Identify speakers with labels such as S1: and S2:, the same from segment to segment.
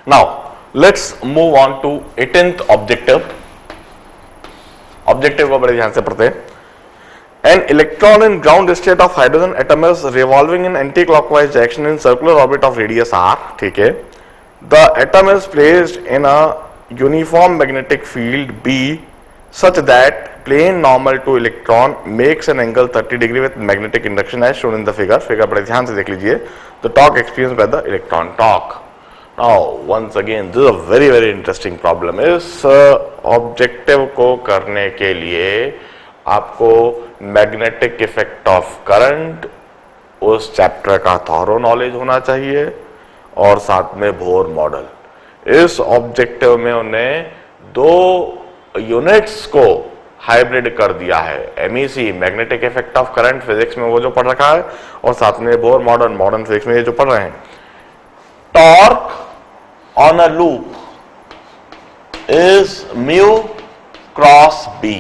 S1: Now let's move on to 18th objective. Objective को बड़े ध्यान से पढ़ते हैं। An electron in ground state of hydrogen atom is revolving in anti-clockwise direction in circular orbit of radius r. ठीक है। The atom is placed in a uniform magnetic field B such that plane normal to electron makes an angle 30 degree with magnetic induction as shown in the figure. Figure बड़े ध्यान से देख लीजिए। The torque experienced by the electron torque. Now once again this is a very interesting problem. इस objective को करने के लिए आपको मैग्नेटिक इफेक्ट ऑफ करंट उस चैप्टर का थॉरो नॉलेज होना चाहिए और साथ में बोर मॉडल। इस ऑब्जेक्टिव में उन्हें दो यूनिट्स को हाइब्रिड कर दिया है, MEC magnetic effect of current physics में वो जो पढ़ रखा है और साथ में बोर मॉडर्न फिजिक्स में ये जो पढ़ रहे हैं। Torque on a loop is mu cross B.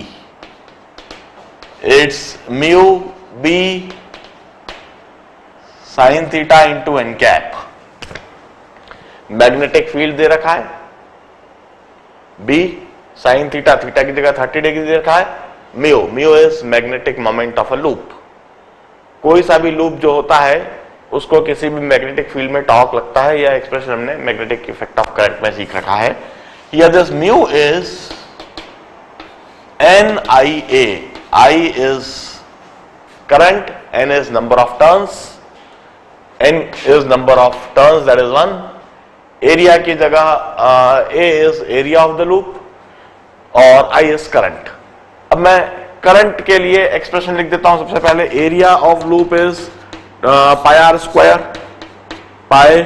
S1: It's mu b sin theta into n cap। Magnetic field दे रखा है b sin थीटा, थीटा की जगह 30 डिग्री दे रखा है। Mu is magnetic moment of a loop. कोई सा भी लूप जो होता है उसको किसी भी मैग्नेटिक फील्ड में टॉर्क लगता है। यह एक्सप्रेशन हमने मैग्नेटिक इफेक्ट ऑफ करंट में सीख रखा है। Here this mu is NIA। I is current, N is number of turns, N is number of turns that is 1। Area की जगह A is area of the loop और I is current। अब मैं current के लिए expression लिख देता हूं। सबसे पहले area of loop is pi R square, pi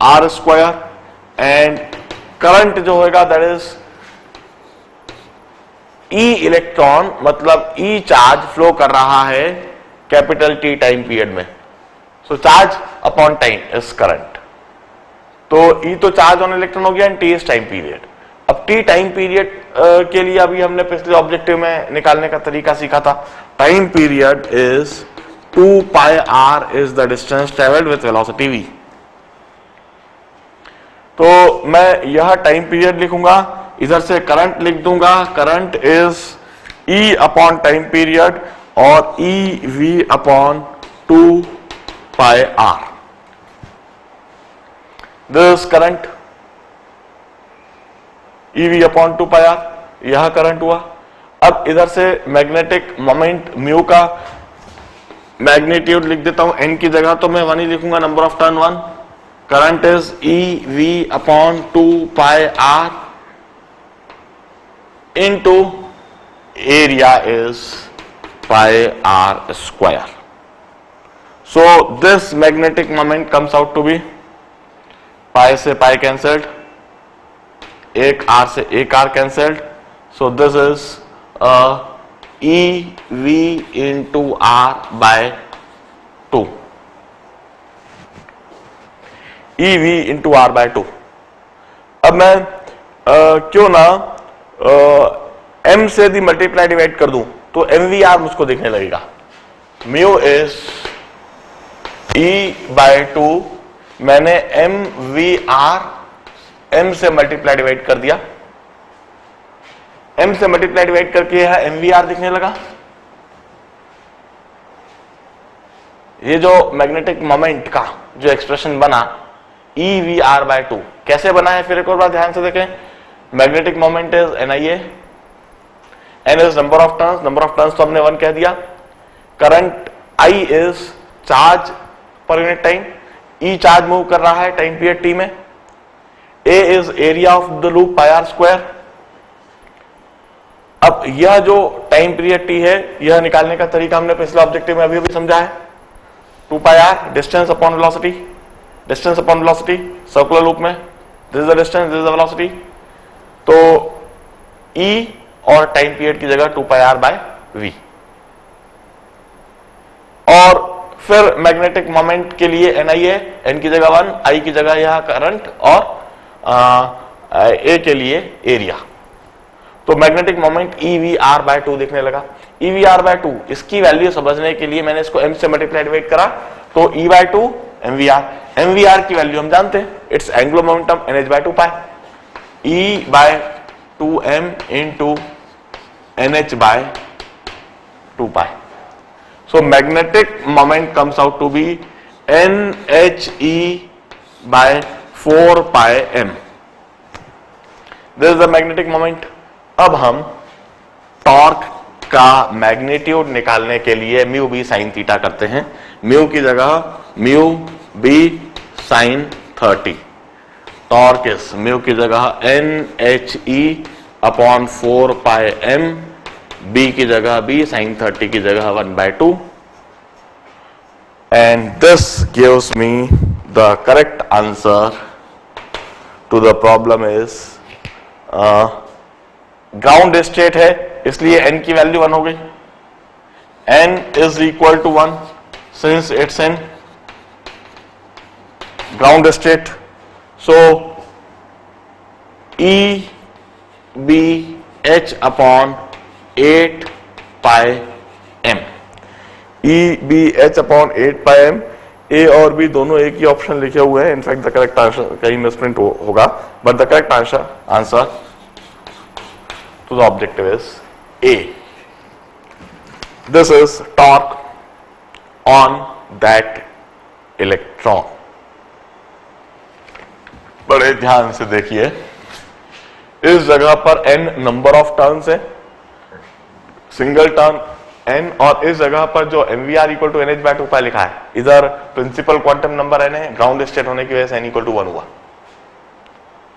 S1: R square and current जो होगा दैट इज ई इलेक्ट्रॉन, मतलब ई चार्ज फ्लो कर रहा है कैपिटल टी टाइम पीरियड में। So charge upon time is current. तो ई तो चार्ज ऑन इलेक्ट्रॉन हो गया and T is time period. अब टी टाइम पीरियड के लिए अभी हमने पिछले ऑब्जेक्टिव में निकालने का तरीका सीखा था। Time period is 2 pi R is the distance travelled with velocity v। तो मैं यह टाइम पीरियड लिखूंगा, इधर से करंट लिख दूंगा। Current is E upon time period और EV upon 2 pi R। This current EV upon 2 pi R, यह करंट हुआ। अब इधर से मैग्नेटिक मोमेंट म्यू का मैग्नीट्यूड लिख देता हूं n की जगह, तो मैं 1 ही लिखूंगा, number of turn 1। Current is EV upon 2 pi R into area is pi r square। So this magnetic moment comes out to be pi से pi cancelled, एक r से एक r cancelled। So this is EV into r by 2। EV into r by 2। अब मैं क्यों ना m से यदि मल्टीप्लाई डिवाइड कर दूं तो MVR मुझको दिखने लगेगा। म्यू इज E बाय 2, मैंने MVR m से मल्टीप्लाई डिवाइड कर दिया। m से मल्टीप्लाई डिवाइड करके यह MVR दिखने लगा। ये जो मैग्नेटिक मोमेंट का जो एक्सप्रेशन बना EVR बाय 2 कैसे बना है, फिर एक और बार ध्यान से देखें। Magnetic moment is NIA, N is number of turns तो हमने 1 कह दिया। Current I is charge per unit time, E charge move कर रहा है टाइम पीरियड T में। A is area of the loop pi R square. अब यह जो टाइम पीरियड T है, यह निकालने का तरीका हमने पिछले ऑब्जेक्टिव में अभी समझा है। 2 pi R distance upon velocity, distance upon velocity circular loop में, this is the distance, this is the velocity. तो E और टाइम पीरियड की जगह 2 पाई आर बाय v। और फिर मैग्नेटिक मोमेंट के लिए NIA, N की जगह 1, I की जगह यह करंट और A के लिए एरिया। तो मैग्नेटिक मोमेंट EVR बाय 2 दिखने लगा। EVR बाय 2 इसकी वैल्यू समझने के लिए मैंने इसको m से मल्टीप्लाई डिवाइड करा, तो E बाय 2 एमवीआर की वैल्यू हम जानते हैं, it's angular momentum NH/2π, E/2m into NH/2π. So magnetic moment comes out to be NHE/4πm. This is the magnetic moment. अब हम टॉर्क का मैग्नीट्यूड निकालने के लिए म्यू बी साइन थीटा करते हैं. म्यू की जगह mu B sine 30. Torque is mu की जगह NHE/4πm, बी की जगह बी साइन 30 की जगह 1/2. And this gives me the correct answer to the problem is ground state है इसलिए n की वैल्यू 1 हो गई. n is equal to 1 since it's in ground state. So EBH/8πm. EBH/8πm. A और बी दोनों एक ही ऑप्शन लिखे हुए हैं. इनफैक्ट द करेक्ट आंसर कहीं मिसप्रिंट होगा, but the correct answer to the objective is A. This is torque on that electron. बड़े ध्यान से देखिए, इस जगह पर n नंबर ऑफ टर्न्स है, सिंगल टर्न n, और इस जगह पर जो MVR इक्वल टू NH/2π लिखा है, इधर प्रिंसिपल क्वांटम नंबर n है, ग्राउंड स्टेट होने की वजह से n इक्वल टू 1 हुआ,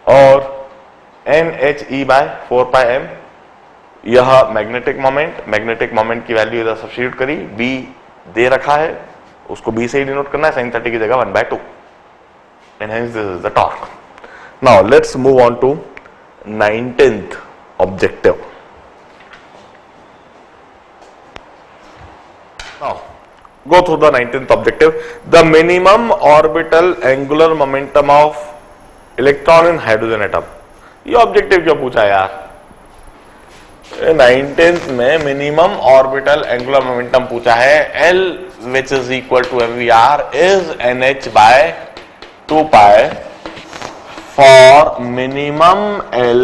S1: और NHE/4πm यह मैग्नेटिक मोमेंट की वैल्यू इधर सब्स्टिट्यूट करी, B दे रखा है, उसको B से ही डिनोट करना है, sin 30 की जगह 1/2, and hence this is the torque. Now let's move on to 19th objective. Now go through the 19th objective. The minimum orbital angular momentum of electron in hydrogen atom. ये objective क्यों पूछा यार? 19th में minimum orbital angular momentum पूछा है. L which is equal to MVR is NH/2π. For minimum L,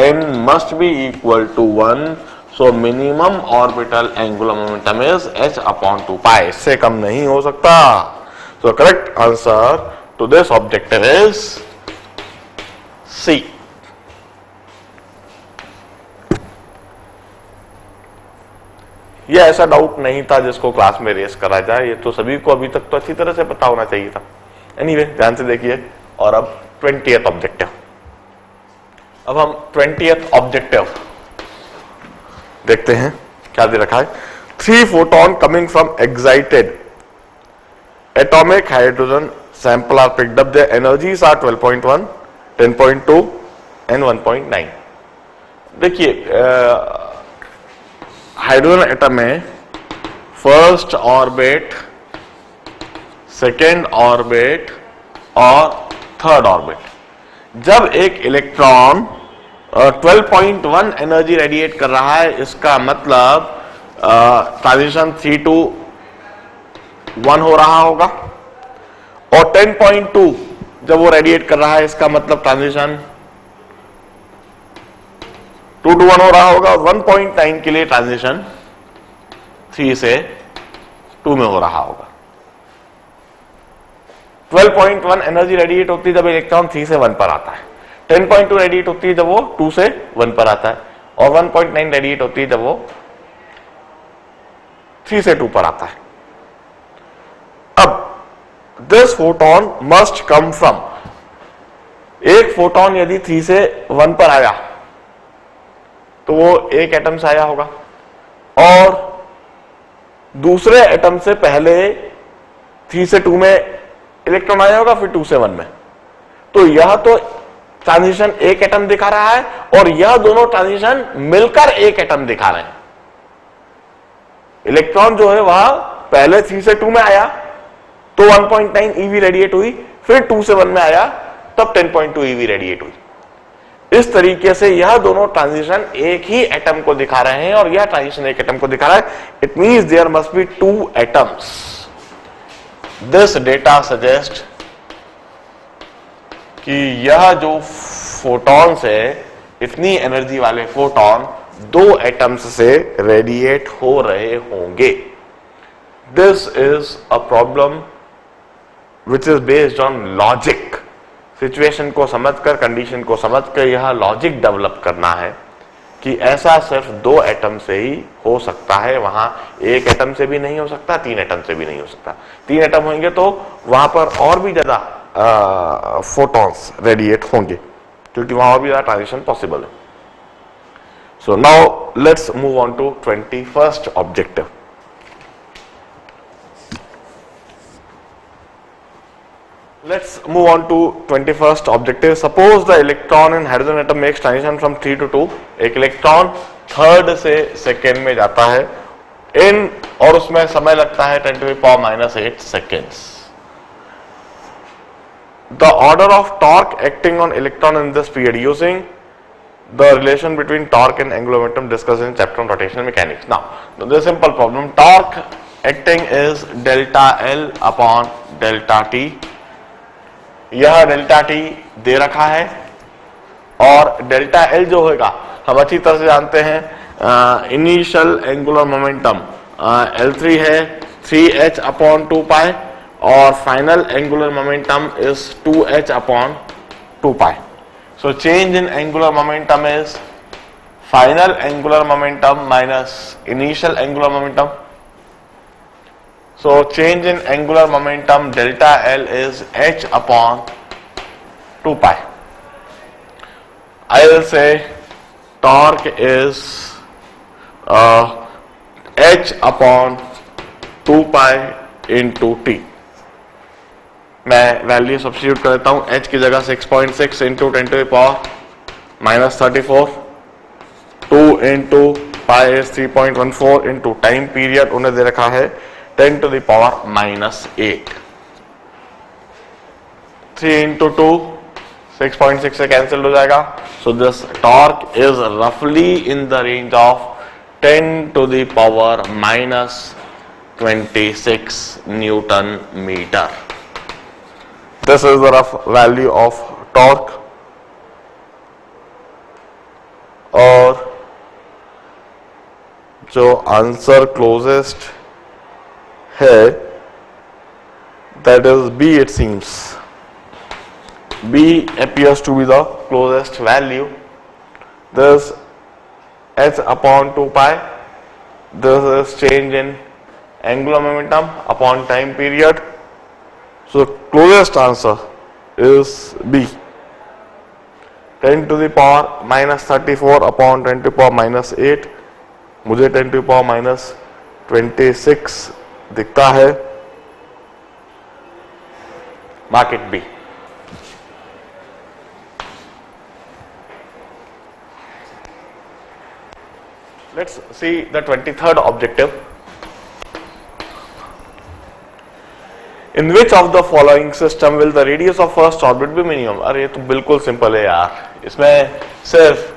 S1: n must be equal to 1. So minimum orbital angular momentum is h/2π. इससे कम नहीं हो सकता. So correct answer to this objective is C. ये ऐसा doubt नहीं था जिसको class में रेस करा जाए, ये तो सभी को अभी तक तो अच्छी तरह से पता होना चाहिए था. एनीवे ध्यान से देखिए. और अब 20th ऑब्जेक्टिव. अब हम 20th ऑब्जेक्टिव देखते हैं क्या दे रखा है. 3 photon coming from excited atomic hydrogen sample are picked up. Their energies are 12.1, 10.2 and 1.9. देखिए हाइड्रोजन एटम में फर्स्ट ऑर्बिट, सेकेंड ऑर्बिट और थर्ड ऑर्बिट. जब एक इलेक्ट्रॉन 12.1 एनर्जी रेडिएट कर रहा है, इसका मतलब ट्रांजिशन 3 to 1 हो रहा होगा, और 10.2 जब वो रेडिएट कर रहा है, इसका मतलब ट्रांजिशन 2 to 1 हो रहा होगा. 1.9 के लिए ट्रांजिशन 3 से 2 में हो रहा होगा. 12.1 एनर्जी रेडिएट होती है जब इलेक्ट्रॉन 3 से 1 पर आता है. 10.2 रेडिएट होती है जब वो 2 से 1 पर आता है, और 1.9 रेडिएट होती है जब वो 3 से 2 पर आता है. अब this photon must come from, एक फोटोन यदि 3 से 1 पर आया तो वो एक एटम से आया होगा, और दूसरे एटम से पहले 3 से 2 में इलेक्ट्रॉन आया होगा, फिर 2 से 1 में. तो यह तो ट्रांजिशन एक एटम दिखा रहा है, और यह दोनों ट्रांजिशन मिलकर एक एटम दिखा रहे हैं. इलेक्ट्रॉन जो है वह पहले 3 से 2 में आया तो 1.9 EV रेडिएट हुई, फिर 2 से 1 में आया तब 10.2 EV रेडिएट हुई. इस तरीके से यह दोनों ट्रांजिशन एक ही एटम को दिखा रहे हैं, और यह ट्रांजिशन एक एटम को दिखा रहा है. It means there must be 2 atoms. This data suggest कि यह जो फोटॉन्स है, इतनी एनर्जी वाले फोटॉन दो एटम्स से रेडिएट हो रहे होंगे. This is a problem which is based on logic. Situation को समझकर, कंडीशन को समझकर यह लॉजिक डेवलप करना है कि ऐसा सिर्फ दो एटम से ही हो सकता है, वहां एक एटम से भी नहीं हो सकता, तीन एटम से भी नहीं हो सकता. तीन एटम होंगे तो वहां पर और भी ज्यादा फोटॉन्स रेडिएट होंगे, क्योंकि वहां और भी ज्यादा ट्रांजिशन पॉसिबल है. So now let's move on to 21st objective. Let's move on to 21st objective. Suppose the electron in hydrogen atom makes transition from 3 to 2. एक इलेक्ट्रॉन थर्ड से सेकेंड में जाता है इन, और उसमें समय लगता है 10⁻⁻8 seconds. The order of torque acting on electron in this period using the relation between torque and angular momentum discussed in chapter on rotational mechanics. Now, the simple problem, torque acting is delta L upon delta T. यह delta T दे रखा है, और delta L जो होगा हम अच्छी तरह से जानते हैं. इनिशियल एंगुलर मोमेंटम L3 है 3h अपॉन 2 पाई, और final angular momentum is 2h upon 2 pi. So change in angular momentum is final angular momentum minus initial angular momentum. So change in angular momentum delta L is h upon 2 pi. I will say torque is h upon 2 pi into t. मैं value substitute कर देता हूं. h की जगह 6.6 into 10⁻⁻34, 2 into pi is 3.14 into time period उन्हें दे रखा है 10⁻⁻8. 3 into 2 6.6 से कैंसिल हो जाएगा. सो दिस टॉर्क इज रफली in the range of 10⁻⁻26 newton meter. This is the rough value of torque. और जो आंसर क्लोजेस्ट है, that is B, it seems. B appears to be the closest value. This h upon 2 pi. This is change in angular momentum upon time period. So closest answer is B. 10⁻⁻34 upon 10⁻⁻8. मुझे 10⁻⁻26 दिखता है. Mark it be. Let's see the 23rd objective. In which of the following system will the radius of first orbit B minimum. अरे ये तो बिल्कुल simple है यार. इसमें सिर्फ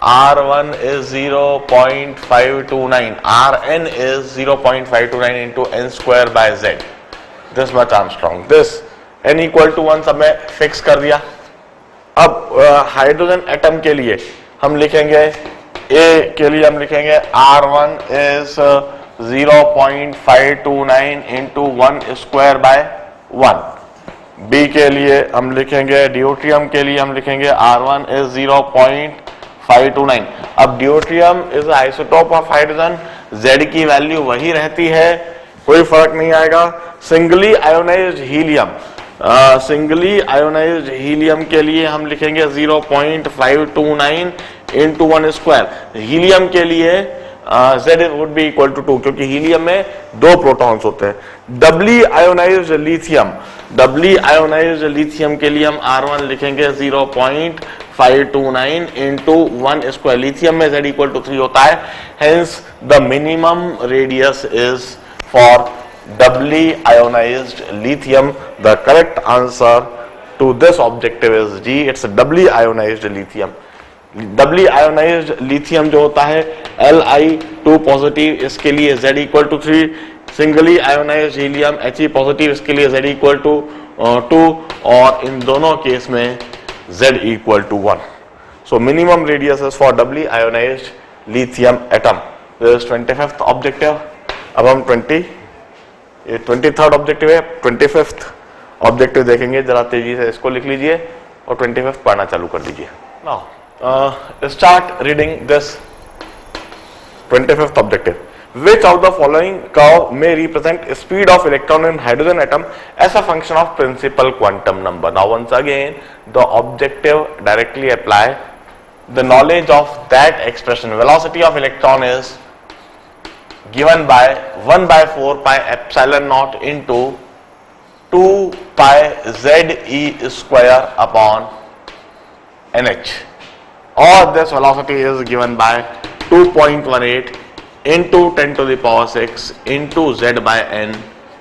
S1: R1 is 0.529, Rn is 0.529 into n square by z. This much Armstrong. This n equal to 1 सब में फिक्स कर दिया. अब हाइड्रोजन एटम के लिए हम लिखेंगे, A के लिए हम लिखेंगे R1 is 0.529 into 1 square by 1. B के लिए हम लिखेंगे, ड्यूट्रियम के लिए हम लिखेंगे R1 is 0.529. अब deuterium is isotope of hydrogen, Z की वैल्यू वही रहती है, कोई फर्क नहीं आएगा. Singly ionized helium, singly ionized helium के लिए हम लिखेंगे 0.529 into 1 स्क्वायर. हीलियम के लिए Z would be equal to 2, क्योंकि हीलियम में दो प्रोटॉन्स होते हैं. डबली आयोनाइज्ड लिथियम, डबली आयोनाइज्ड लिथियम के लिए हम R1 लिखेंगे 0.529 into 1 स्क्वायर. लिथियम में Z equal to 3 होता है. Hence the minimum radius is for doubly ionized lithium. The correct answer to this objective is G. It's a doubly ionized lithium. Doubly ionized lithium जो होता है Li2 positive, इसके लिए Z equal to 3, singly ionized helium He positive, इसके लिए Z equal to 2, और इन दोनों case में Z equal to 1. So minimum radius is for doubly ionized lithium atom. This is 25th objective. अब हम 23rd ऑब्जेक्टिव है, 25th ऑब्जेक्टिव देखेंगे. जरा तेजी से इसको लिख लीजिए और 25th पढ़ना चालू कर दीजिए. Now start reading this 25th objective. Which of the following curve may represent speed of electron in hydrogen atom as a function of principal quantum number? Now once again the objective directly apply the knowledge of that expression. Velocity of electron is given by 1 by 4 pi epsilon naught into 2 pi ze square upon nh, or this velocity is given by 2.18 into 10 to the power 6 into z by n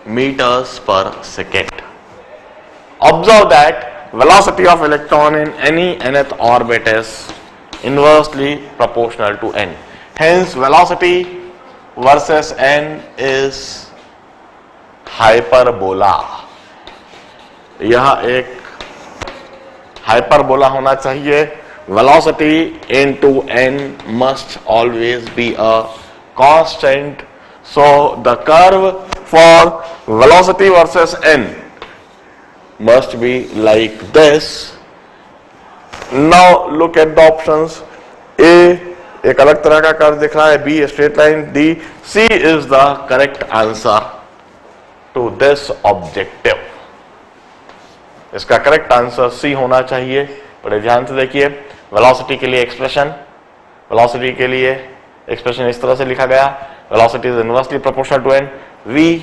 S1: meters per second. Observe that velocity of electron in any nth orbit is inversely proportional to n. Hence velocity versus n is hyperbola. यह एक hyperbola होना चाहिए. Velocity into n must always be a constant. So the curve for velocity versus n must be like this. Now look at the options. A एक अलग तरह का curve दिख रहा है, B straight line, D, C is the correct answer to this objective. इसका correct answer C होना चाहिए. बड़े ध्यान से देखिए. वेलोसिटी के लिए एक्सप्रेशन, वेलोसिटी के लिए एक्सप्रेशन इस तरह से लिखा गया. Velocity is inversely proportional to n. V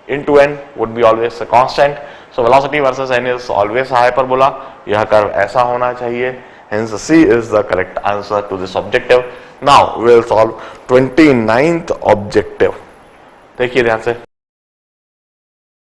S1: into n would be always a constant. So velocity versus n is always a hyperbola. यह कर्व ऐसा होना चाहिए. Hence C is the correct answer to this objective. Now we will solve 29th objective. देखिए ध्यान से.